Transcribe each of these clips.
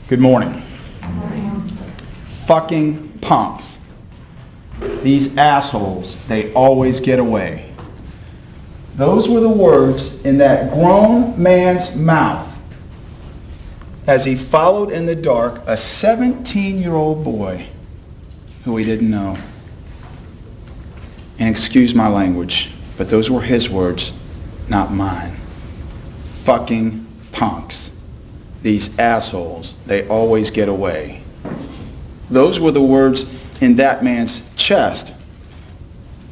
Good morning. Fucking punks. These assholes, they always get away. Those were the words in that grown man's mouth as he followed in the dark a 17-year-old boy who he didn't know. And excuse my language, but those were his words, not mine. Fucking punks. These assholes, they always get away. Those were the words in that man's chest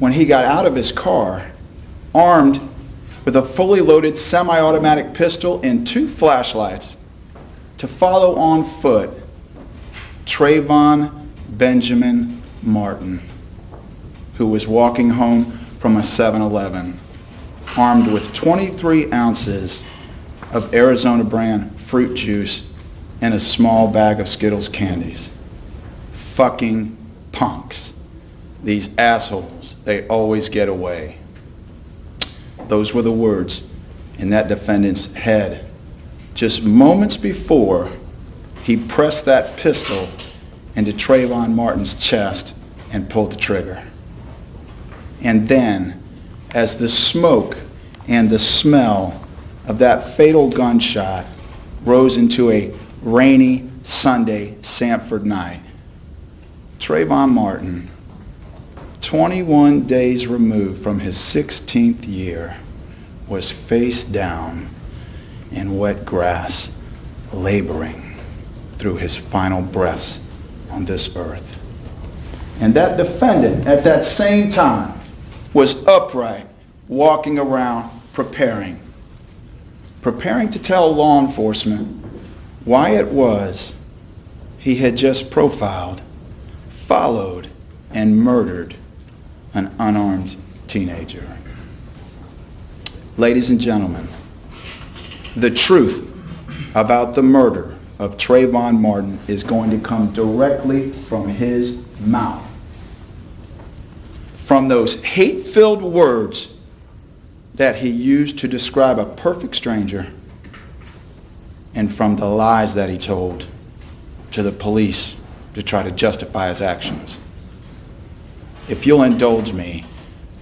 when he got out of his car, armed with a fully loaded semi-automatic pistol and 2 flashlights, to follow on foot Trayvon Benjamin Martin, who was walking home from a 7-Eleven, armed with 23 ounces of Arizona brand fruit juice and a small bag of Skittles candies. Fucking punks. These assholes, they always get away. Those were the words in that defendant's head just moments before he pressed that pistol into Trayvon Martin's chest and pulled the trigger. And then, as the smoke and the smell of that fatal gunshot rose into a rainy Sunday Sanford night, Trayvon Martin, 21 days removed from his 16th year, was face down in wet grass, laboring through his final breaths on this earth. And that defendant at that same time was upright, walking around preparing to tell law enforcement why it was he had just profiled, followed, and murdered an unarmed teenager. Ladies and gentlemen, the truth about the murder of Trayvon Martin is going to come directly from his mouth. From those hate-filled words that he used to describe a perfect stranger, and from the lies that he told to the police to try to justify his actions. If you'll indulge me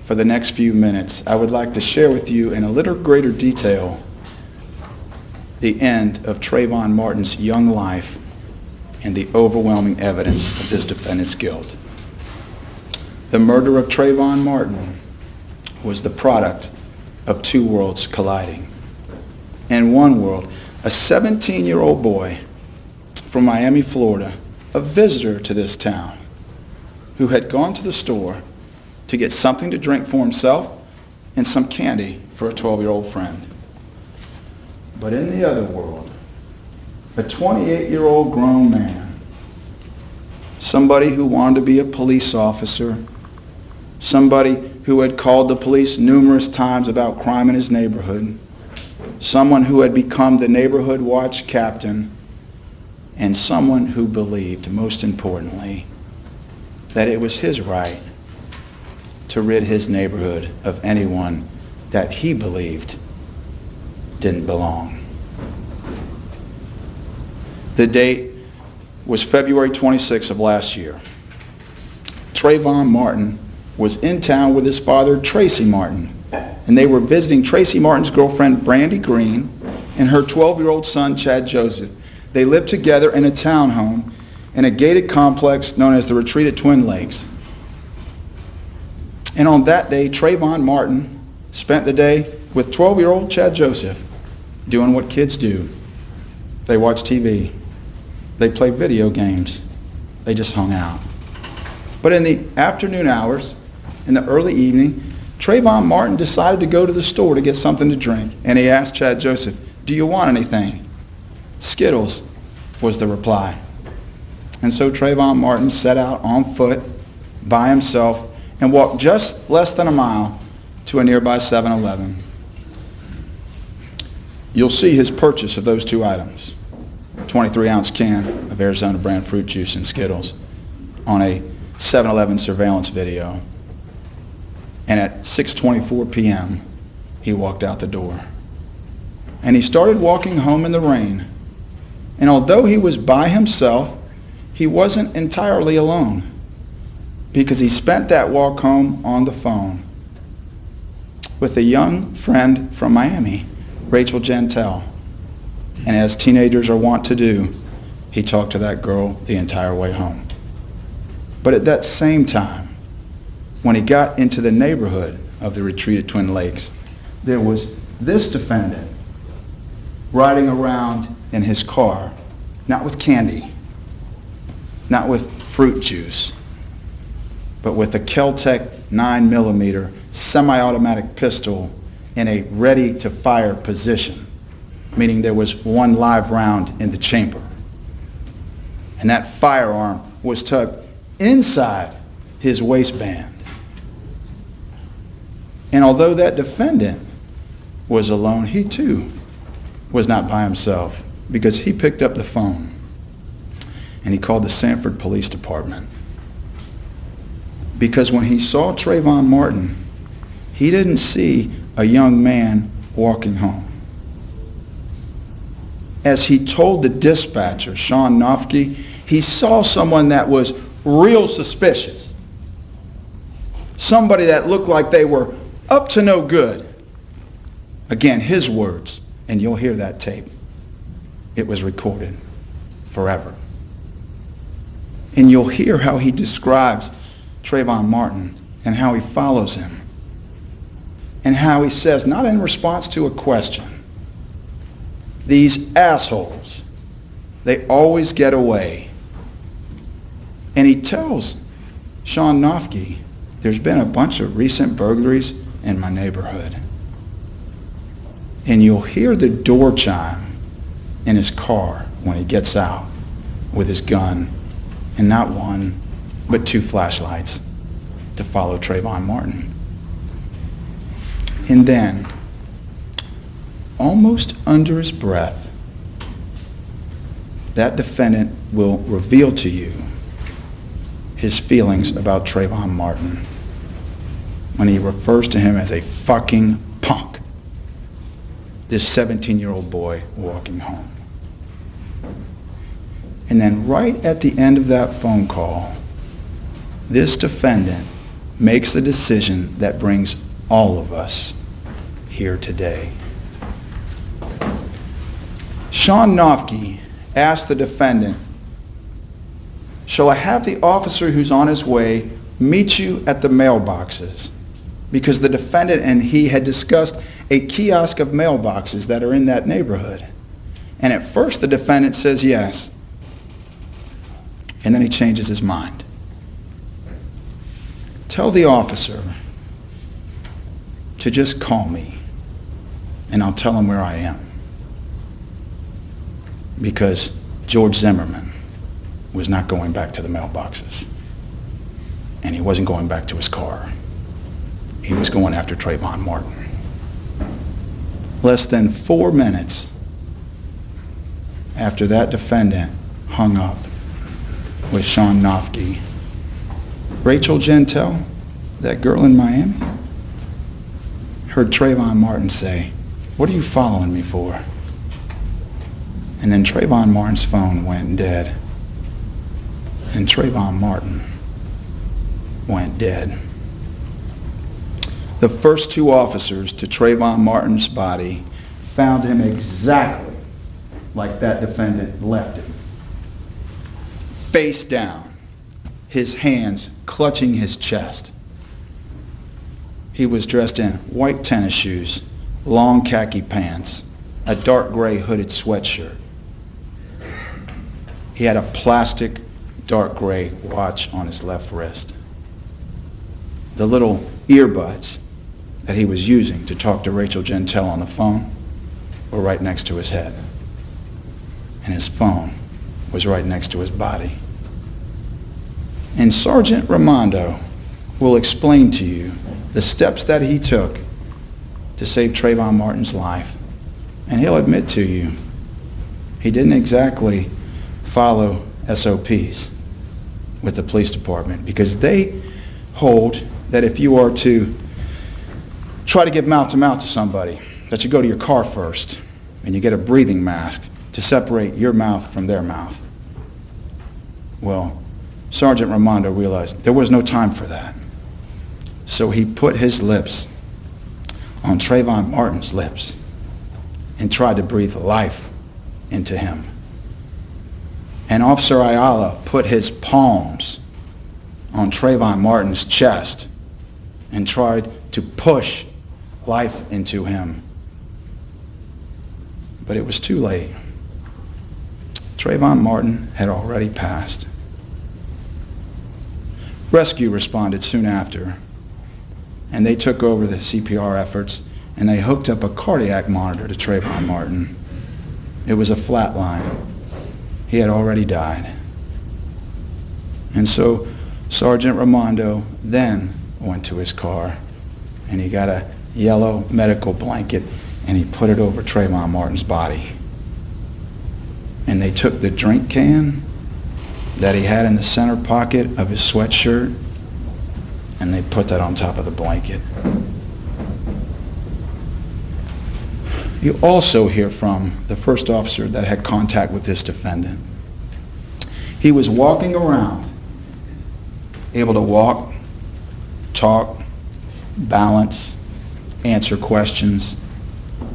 for the next few minutes, I would like to share with you in a little greater detail the end of Trayvon Martin's young life and the overwhelming evidence of this defendant's guilt. The murder of Trayvon Martin was the product of 2 worlds colliding. In one world, a 17-year-old boy from Miami, Florida, a visitor to this town, who had gone to the store to get something to drink for himself and some candy for a 12-year-old friend. But in the other world, a 28-year-old grown man, somebody who wanted to be a police officer, somebody who had called the police numerous times about crime in his neighborhood, someone who had become the neighborhood watch captain, and someone who believed, most importantly, that it was his right to rid his neighborhood of anyone that he believed didn't belong. The date was February 26th of last year. Trayvon Martin was in town with his father, Tracy Martin, and they were visiting Tracy Martin's girlfriend, Brandy Green, and her 12-year-old son, Chad Joseph. They lived together in a townhome in a gated complex known as the Retreat at Twin Lakes. And on that day, Trayvon Martin spent the day with 12-year-old Chad Joseph doing what kids do. They watch TV. They play video games. They just hung out. But in the afternoon hours, in the early evening, Trayvon Martin decided to go to the store to get something to drink. And he asked Chad Joseph, "Do you want anything?" "Skittles," was the reply. And so Trayvon Martin set out on foot by himself and walked just less than a mile to a nearby 7-Eleven. You'll see his purchase of those 2 items, 23-ounce can of Arizona brand fruit juice and Skittles, on a 7-Eleven surveillance video. And at 6:24 p.m., he walked out the door. And he started walking home in the rain And although he was by himself, he wasn't entirely alone, because he spent that walk home on the phone with a young friend from Miami, Rachel Gentel. And as teenagers are wont to do, he talked to that girl the entire way home. But at that same time, when he got into the neighborhood of the retreat at Twin Lakes, there was this defendant riding around in his car, not with candy, not with fruit juice, but with a Kel-Tec 9mm semi-automatic pistol in a ready-to-fire position, meaning there was one live round in the chamber. And that firearm was tucked inside his waistband. And although that defendant was alone, he too was not by himself, because he picked up the phone and he called the Sanford Police Department. Because when he saw Trayvon Martin, he didn't see a young man walking home. As he told the dispatcher, Sean Nofke, he saw someone that was real suspicious. Somebody that looked like they were up to no good. Again, his words, and you'll hear that tape. It was recorded forever. And you'll hear how he describes Trayvon Martin and how he follows him. And how he says, not in response to a question, these assholes, they always get away. And he tells Sean Nofke, there's been a bunch of recent burglaries in my neighborhood. And you'll hear the door chime in his car when he gets out with his gun, and not one, but 2 flashlights to follow Trayvon Martin. And then, almost under his breath, that defendant will reveal to you his feelings about Trayvon Martin when he refers to him as a fucking punk, this 17-year-old boy walking home. And then right at the end of that phone call, this defendant makes the decision that brings all of us here today. Sean Nofke asked the defendant, shall I have the officer who's on his way meet you at the mailboxes? Because the defendant and he had discussed a kiosk of mailboxes that are in that neighborhood. And at first the defendant says yes. And then he changes his mind. Tell the officer to just call me and I'll tell him where I am. Because George Zimmerman was not going back to the mailboxes. And he wasn't going back to his car. He was going after Trayvon Martin. Less than 4 minutes after that defendant hung up with Sean Nofke, Rachel Gentel, that girl in Miami, heard Trayvon Martin say, what are you following me for? And then Trayvon Martin's phone went dead. And Trayvon Martin went dead. The first 2 officers to Trayvon Martin's body found him exactly like that defendant left it. Face down, his hands clutching his chest. He was dressed in white tennis shoes, long khaki pants, a dark gray hooded sweatshirt. He had a plastic dark gray watch on his left wrist. The little earbuds that he was using to talk to Rachel Gentel on the phone were right next to his head. And his phone was right next to his body. And Sergeant Raimondo will explain to you the steps that he took to save Trayvon Martin's life. And he'll admit to you, he didn't exactly follow SOPs with the police department, because they hold that if you are to try to give mouth to somebody, that you go to your car first and you get a breathing mask to separate your mouth from their mouth. Well, Sergeant Raimondo realized there was no time for that. So he put his lips on Trayvon Martin's lips and tried to breathe life into him. And Officer Ayala put his palms on Trayvon Martin's chest and tried to push life into him. But it was too late. Trayvon Martin had already passed. Rescue responded soon after, and they took over the CPR efforts, and they hooked up a cardiac monitor to Trayvon Martin. It was a flat line. He had already died. And so Sergeant Raimondo then went to his car, and he got a yellow medical blanket, and he put it over Trayvon Martin's body. And they took the drink can that he had in the center pocket of his sweatshirt, and they put that on top of the blanket. You also hear from the first officer that had contact with this defendant. He was walking around, able to walk, talk, balance, answer questions,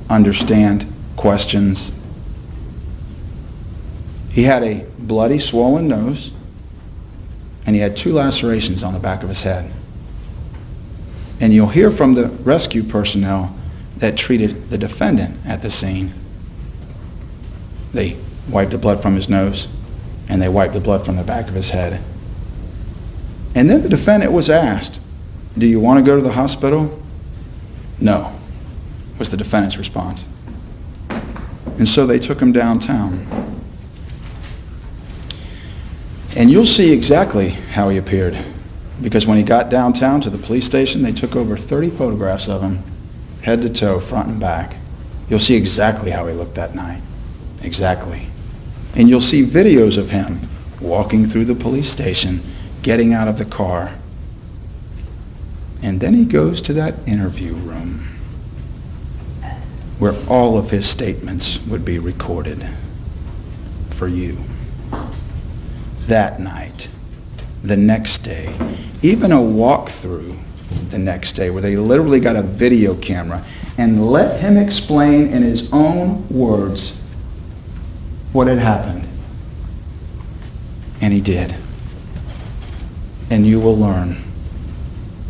understand questions. He had a bloody, swollen nose, and he had 2 lacerations on the back of his head. And you'll hear from the rescue personnel that treated the defendant at the scene. They wiped the blood from his nose, and they wiped the blood from the back of his head. And then the defendant was asked, "Do you want to go to the hospital?" "No," was the defendant's response. And so they took him downtown. And you'll see exactly how he appeared, because when he got downtown to the police station, they took over 30 photographs of him, head to toe, front and back. You'll see exactly how he looked that night. Exactly. And you'll see videos of him walking through the police station, getting out of the car. And then he goes to that interview room where all of his statements would be recorded for you. That night, the next day, even a walkthrough the next day where they literally got a video camera and let him explain in his own words what had happened. And he did. And you will learn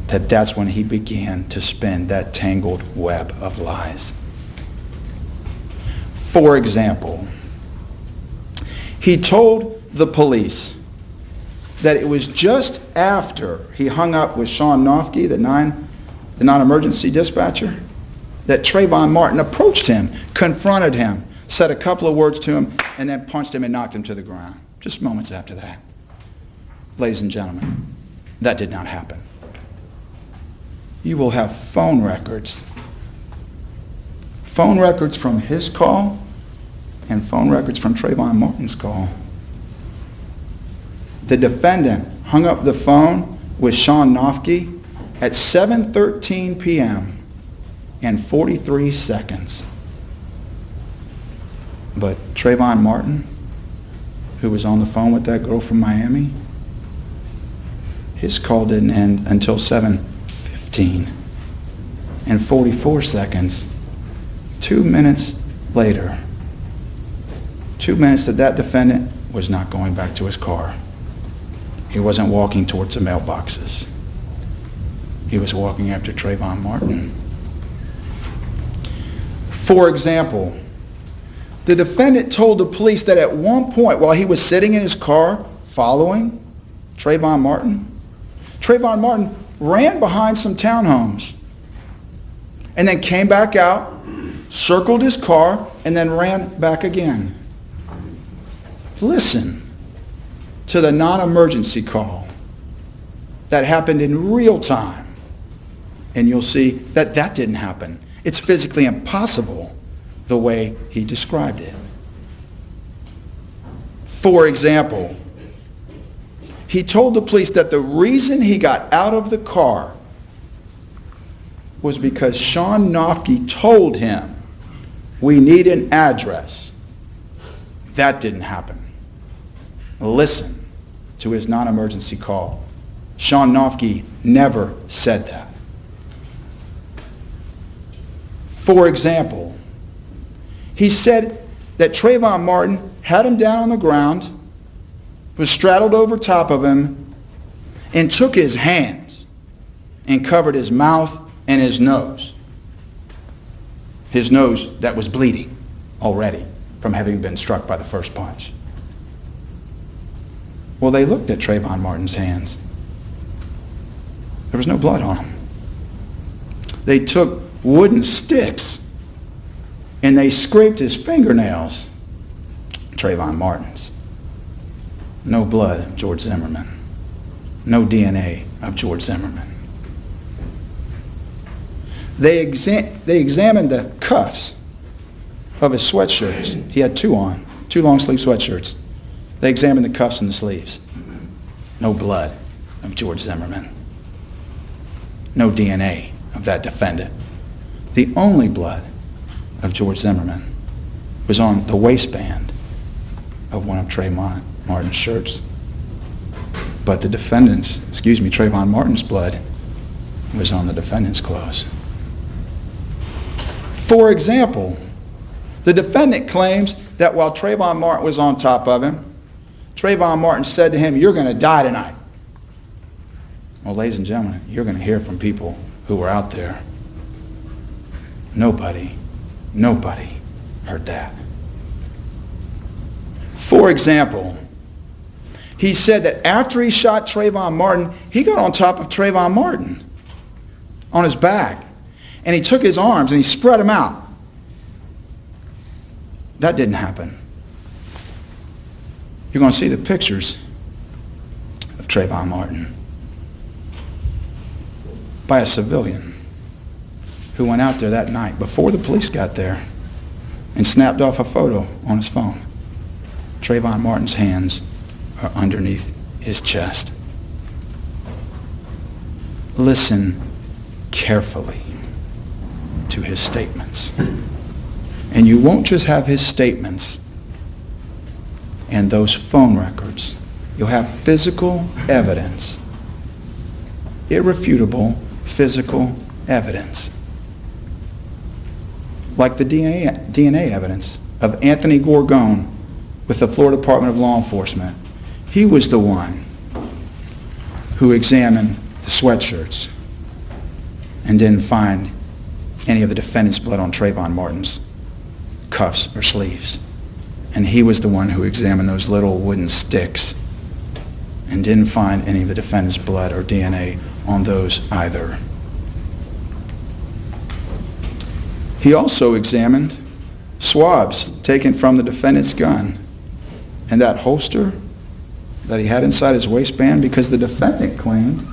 that that's when he began to spin that tangled web of lies. For example, he told the police that it was just after he hung up with Sean Nofke, the non-emergency dispatcher, that Trayvon Martin approached him, confronted him, said a couple of words to him, and then punched him and knocked him to the ground. Just moments after that. Ladies and gentlemen, that did not happen. You will have phone records. Phone records from his call and phone records from Trayvon Martin's call. The defendant hung up the phone with Sean Nofke at 7:13 p.m. and 43 seconds. But Trayvon Martin, who was on the phone with that girl from Miami, his call didn't end until 7:15 and 44 seconds. 2 minutes later. 2 minutes that defendant was not going back to his car. He wasn't walking towards the mailboxes. He was walking after Trayvon Martin. For example, the defendant told the police that at one point while he was sitting in his car following Trayvon Martin ran behind some townhomes and then came back out, circled his car, and then ran back again. Listen to the non-emergency call that happened in real time, and you'll see that that didn't happen. It's physically impossible the way he described it. For example, he told the police that the reason he got out of the car was because Sean Nofke told him, "We need an address." That didn't happen. Listen to his non-emergency call. Sean Noffke never said that. For example, he said that Trayvon Martin had him down on the ground, was straddled over top of him, and took his hands and covered his mouth and his nose. His nose that was bleeding already from having been struck by the first punch. Well, they looked at Trayvon Martin's hands. There was no blood on them. They took wooden sticks and they scraped his fingernails. Trayvon Martin's. No blood of George Zimmerman. No DNA of George Zimmerman. They examined the cuffs of his sweatshirts. He had two on, two long sleeve sweatshirts. They examined the cuffs and the sleeves. No blood of George Zimmerman. No DNA of that defendant. The only blood of George Zimmerman was on the waistband of one of Trayvon Martin's shirts. But the defendant's, Trayvon Martin's blood was on the defendant's clothes. For example, the defendant claims that while Trayvon Martin was on top of him, Trayvon Martin said to him, "You're going to die tonight." Well, ladies and gentlemen, you're going to hear from people who were out there. Nobody heard that. For example, he said that after he shot Trayvon Martin, he got on top of Trayvon Martin on his back, and he took his arms and he spread them out. That didn't happen. You're going to see the pictures of Trayvon Martin by a civilian who went out there that night before the police got there and snapped off a photo on his phone. Trayvon Martin's hands are underneath his chest. Listen carefully to his statements. And you won't just have his statements and those phone records. You'll have physical evidence. Irrefutable physical evidence. Like the DNA evidence of Anthony Gorgone with the Florida Department of Law Enforcement. He was the one who examined the sweatshirts and didn't find any of the defendant's blood on Trayvon Martin's cuffs or sleeves. And he was the one who examined those little wooden sticks and didn't find any of the defendant's blood or DNA on those either. He also examined swabs taken from the defendant's gun and that holster that he had inside his waistband, because the defendant claimed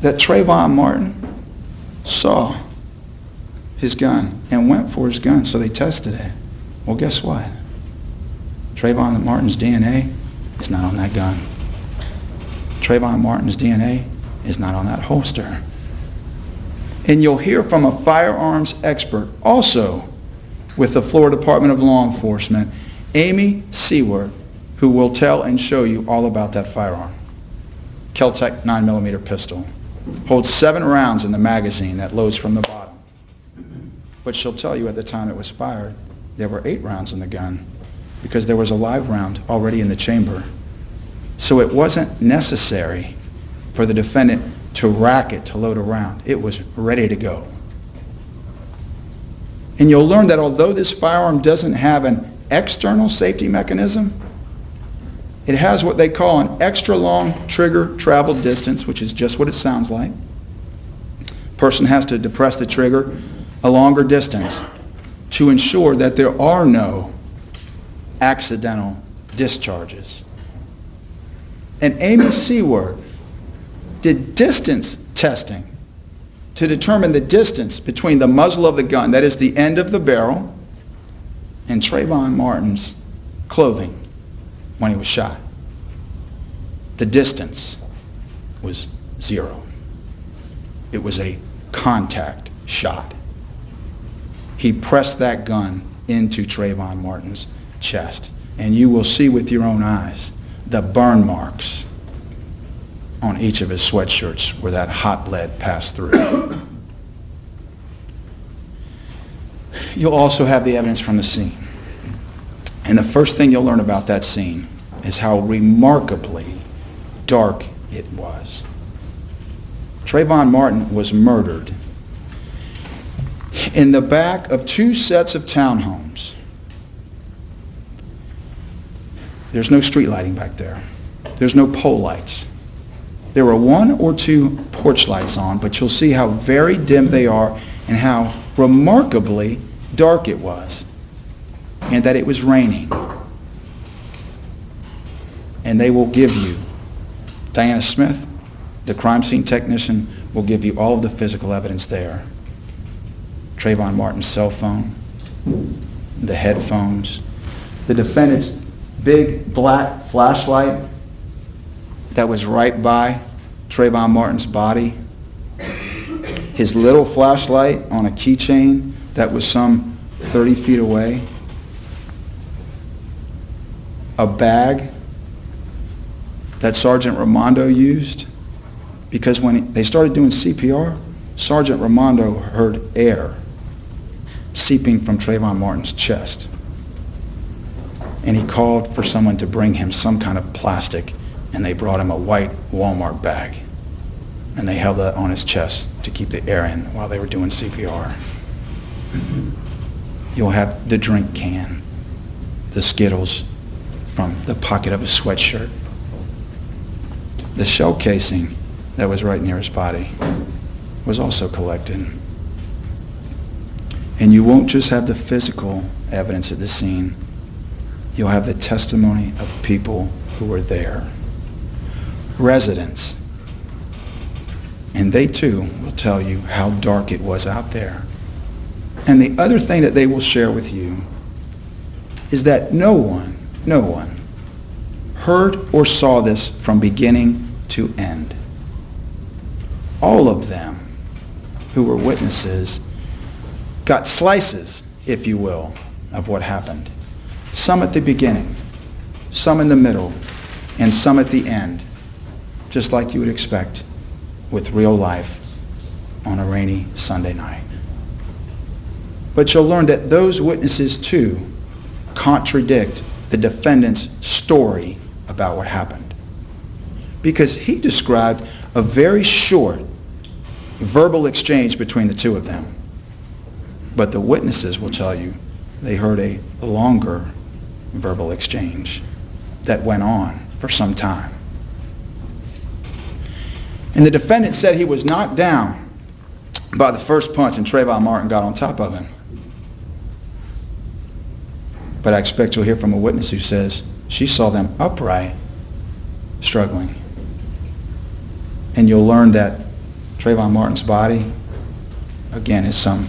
that Trayvon Martin saw his gun and went for his gun, so they tested it. Well, guess what? Trayvon Martin's DNA is not on that gun. Trayvon Martin's DNA is not on that holster. And you'll hear from a firearms expert, also with the Florida Department of Law Enforcement, Amy Seward, who will tell and show you all about that firearm. Kel-Tec 9mm pistol. Holds 7 rounds in the magazine that loads from the bottom. But she'll tell you at the time it was fired, there were 8 rounds in the gun because there was a live round already in the chamber. So it wasn't necessary for the defendant to rack it to load a round. It was ready to go. And you'll learn that although this firearm doesn't have an external safety mechanism, it has what they call an extra long trigger travel distance, which is just what it sounds like. Person has to depress the trigger a longer distance to ensure that there are no accidental discharges. And Amy Seward did distance testing to determine the distance between the muzzle of the gun, that is the end of the barrel, and Trayvon Martin's clothing when he was shot. The distance was 0. It was a contact shot. He pressed that gun into Trayvon Martin's chest and you will see with your own eyes the burn marks on each of his sweatshirts where that hot lead passed through. You'll also have the evidence from the scene. And the first thing you'll learn about that scene is how remarkably dark it was. Trayvon Martin was murdered in the back of two sets of townhomes. There's no street lighting back there. There's no pole lights. There were one or two porch lights on, but you'll see how very dim they are and how remarkably dark it was, and that it was raining. And they will give you, Diana Smith, the crime scene technician, will give you all of the physical evidence there. Trayvon Martin's cell phone, the headphones, the defendant's big black flashlight that was right by Trayvon Martin's body, his little flashlight on a keychain that was some 30 feet away, a bag that Sergeant Raimondo used, because when they started doing CPR, Sergeant Raimondo heard air seeping from Trayvon Martin's chest. And he called for someone to bring him some kind of plastic, and they brought him a white Walmart bag. And they held that on his chest to keep the air in while they were doing CPR. You'll have the drink can, the Skittles from the pocket of his sweatshirt, the shell casing that was right near his body was also collected. And you won't just have the physical evidence at the scene, you'll have the testimony of people who were there, residents. And they too will tell you how dark it was out there. And the other thing that they will share with you is that no one heard or saw this from beginning to end. All of them who were witnesses got slices, if you will, of what happened. Some at the beginning, some in the middle, and some at the end, just like you would expect with real life on a rainy Sunday night. But you'll learn that those witnesses too contradict the defendant's story about what happened, because he described a very short verbal exchange between the two of them. But the witnesses will tell you they heard a longer verbal exchange that went on for some time. And the defendant said he was knocked down by the first punch and Trayvon Martin got on top of him. But I expect you'll hear from a witness who says she saw them upright, struggling. And you'll learn that Trayvon Martin's body, again, is some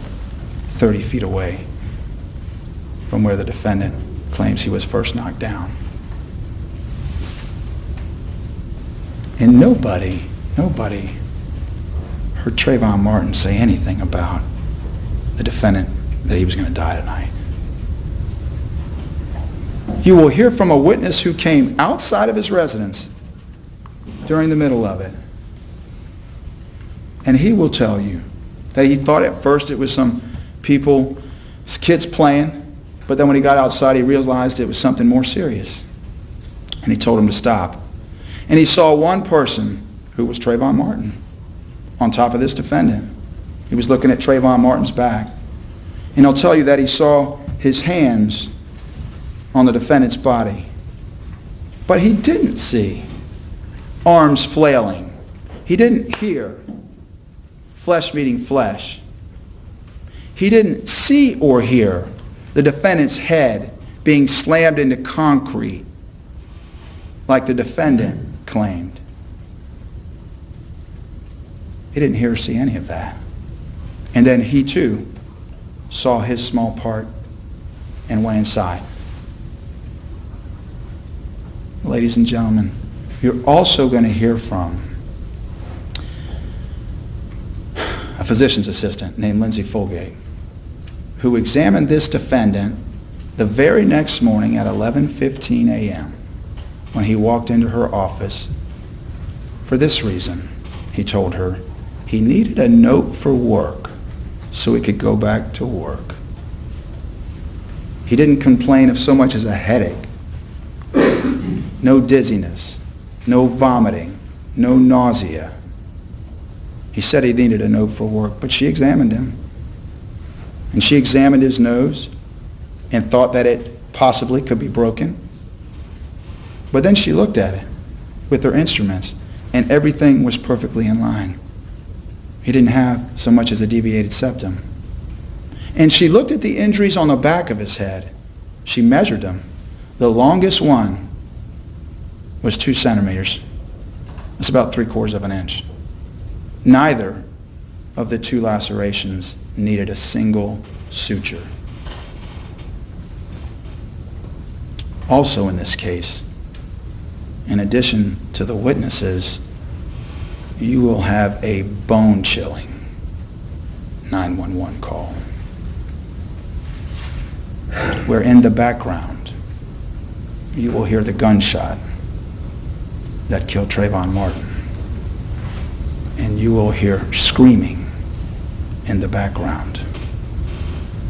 30 feet away from where the defendant claims he was first knocked down. And nobody heard Trayvon Martin say anything about the defendant that he was going to die tonight. You will hear from a witness who came outside of his residence during the middle of it. And he will tell you that he thought at first it was some people, kids playing, but then when he got outside he realized it was something more serious. And he told him to stop. And he saw one person, who was Trayvon Martin, on top of this defendant. He was looking at Trayvon Martin's back. And he'll tell you that he saw his hands on the defendant's body. But he didn't see arms flailing. He didn't hear flesh meeting flesh. He didn't see or hear the defendant's head being slammed into concrete like the defendant claimed. He didn't hear or see any of that. And then he too saw his small part and went inside. Ladies and gentlemen, you're also going to hear from a physician's assistant named Lindsay Folgate, who examined this defendant The very next morning at 11:15 a.m., when he walked into her office, for this reason, he told her he needed a note for work so he could go back to work. He didn't complain of so much as a headache, no dizziness, no vomiting, no nausea. He said he needed a note for work, but she examined him. And she examined his nose and thought that it possibly could be broken. But then she looked at it with her instruments, and everything was perfectly in line. He didn't have so much as a deviated septum. And she looked at the injuries on the back of his head. She measured them. The longest one was 2 centimeters. That's about 3/4 of an inch. Neither of the 2 lacerations needed a single suture. Also in this case, in addition to the witnesses, you will have a bone-chilling 911 call, where in the background you will hear the gunshot that killed Trayvon Martin, and you will hear screaming in the background.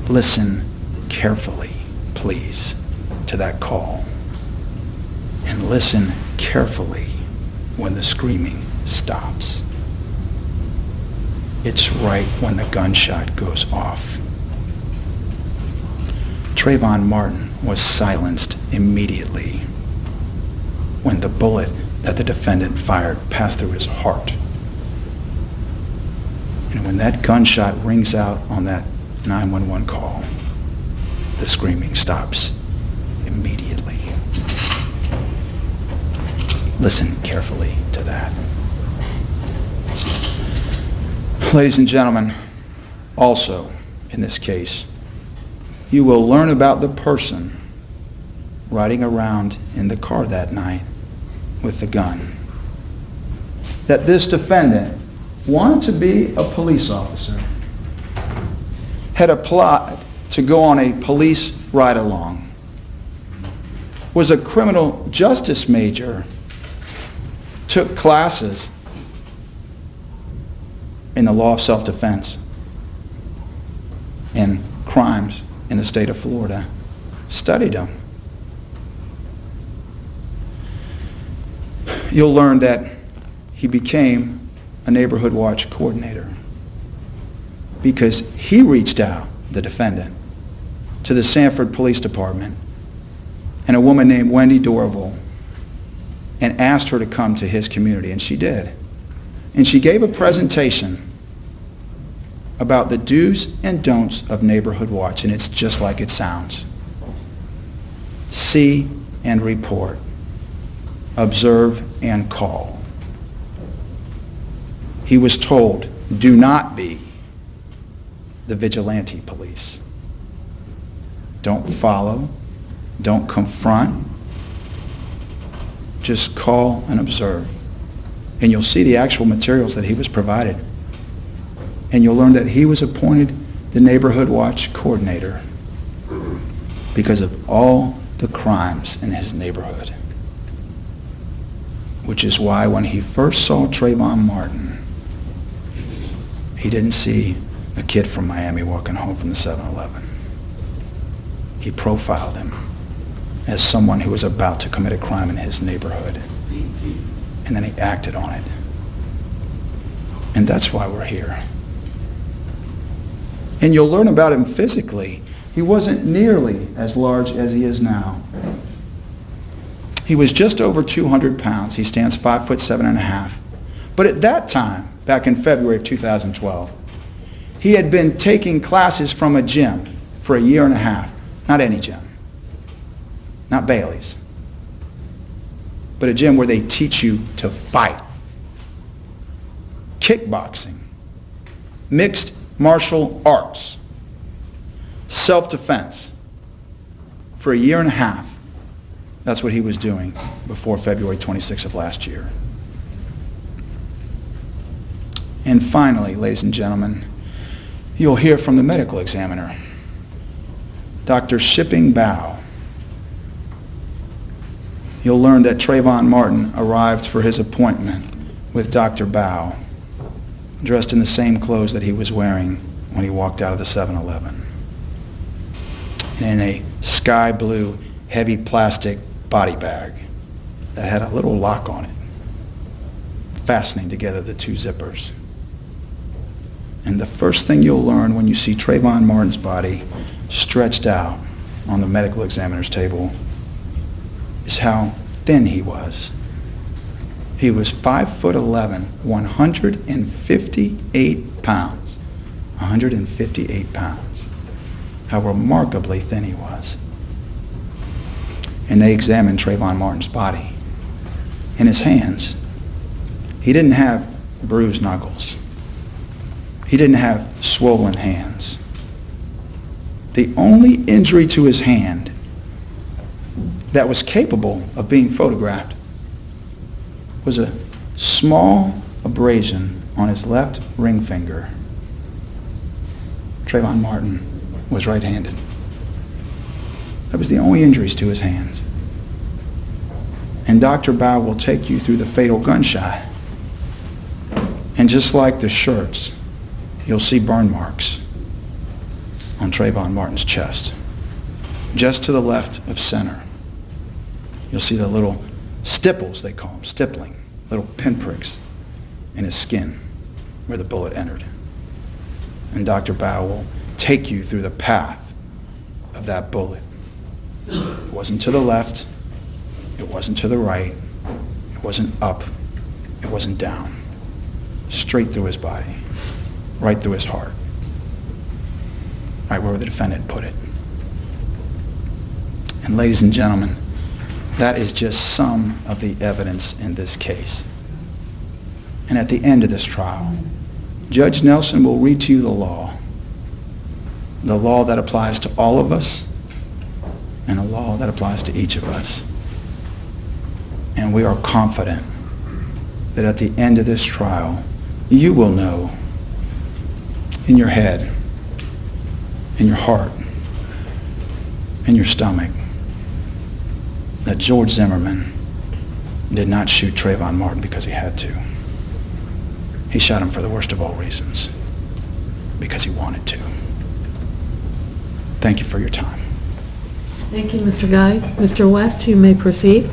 Listen carefully, please, to that call, and listen carefully when the screaming stops. It's right when the gunshot goes off. Trayvon Martin was silenced immediately when the bullet that the defendant fired passed through his heart. And when that gunshot rings out on that 911 call, the screaming stops immediately. Listen carefully to that. Ladies and gentlemen, also in this case, you will learn about the person riding around in the car that night with the gun. That this defendant wanted to be a police officer, had applied to go on a police ride-along, was a criminal justice major, took classes in the law of self-defense and crimes in the state of Florida, studied them. You'll learn that he became a neighborhood watch coordinator because he reached out, the defendant, to the Sanford Police Department and a woman named Wendy Dorval and asked her to come to his community, and she did. And she gave a presentation about the do's and don'ts of neighborhood watch, and it's just like it sounds. See and report. Observe and call. He was told, do not be the vigilante police. Don't follow. Don't confront. Just call and observe. And you'll see the actual materials that he was provided. And you'll learn that he was appointed the neighborhood watch coordinator because of all the crimes in his neighborhood. Which is why when he first saw Trayvon Martin, he didn't see a kid from Miami walking home from the 7-Eleven. He profiled him as someone who was about to commit a crime in his neighborhood. And then he acted on it. And that's why we're here. And you'll learn about him physically. He wasn't nearly as large as he is now. He was just over 200 pounds. He stands 5'7.5". But at that time, back in February of 2012, he had been taking classes from a gym for a year and a half. Not any gym. Not Bailey's. But a gym where they teach you to fight. Kickboxing. Mixed martial arts. Self-defense. For a year and a half. That's what he was doing before February 26th of last year. And finally, ladies and gentlemen, you'll hear from the medical examiner. Dr. Shipping Bow, you'll learn that Trayvon Martin arrived for his appointment with Dr. Bow, dressed in the same clothes that he was wearing when he walked out of the 7-Eleven, and in a sky blue, heavy plastic body bag that had a little lock on it, fastening together the two zippers. And the first thing you'll learn when you see Trayvon Martin's body stretched out on the medical examiner's table is how thin he was. He was 5'11", 158 pounds. 158 pounds. How remarkably thin he was. And they examined Trayvon Martin's body. In his hands, he didn't have bruised knuckles. He didn't have swollen hands. The only injury to his hand that was capable of being photographed was a small abrasion on his left ring finger. Trayvon Martin was right-handed. That was the only injuries to his hands. And Dr. Bow will take you through the fatal gunshot. And just like the shirts, you'll see burn marks on Trayvon Martin's chest. Just to the left of center, you'll see the little stipples, they call them, stippling, little pinpricks in his skin where the bullet entered. And Dr. Bow will take you through the path of that bullet. It wasn't to the left, it wasn't to the right, it wasn't up, it wasn't down. Straight through his body, right through his heart, right where the defendant put it. And ladies and gentlemen, that is just some of the evidence in this case. And at the end of this trial, Judge Nelson will read to you the law that applies to all of us, and a law that applies to each of us. And we are confident that at the end of this trial, you will know in your head, in your heart, in your stomach, that George Zimmerman did not shoot Trayvon Martin because he had to. He shot him for the worst of all reasons, because he wanted to. Thank you for your time. Thank you, Mr. Guy. Mr. West, you may proceed.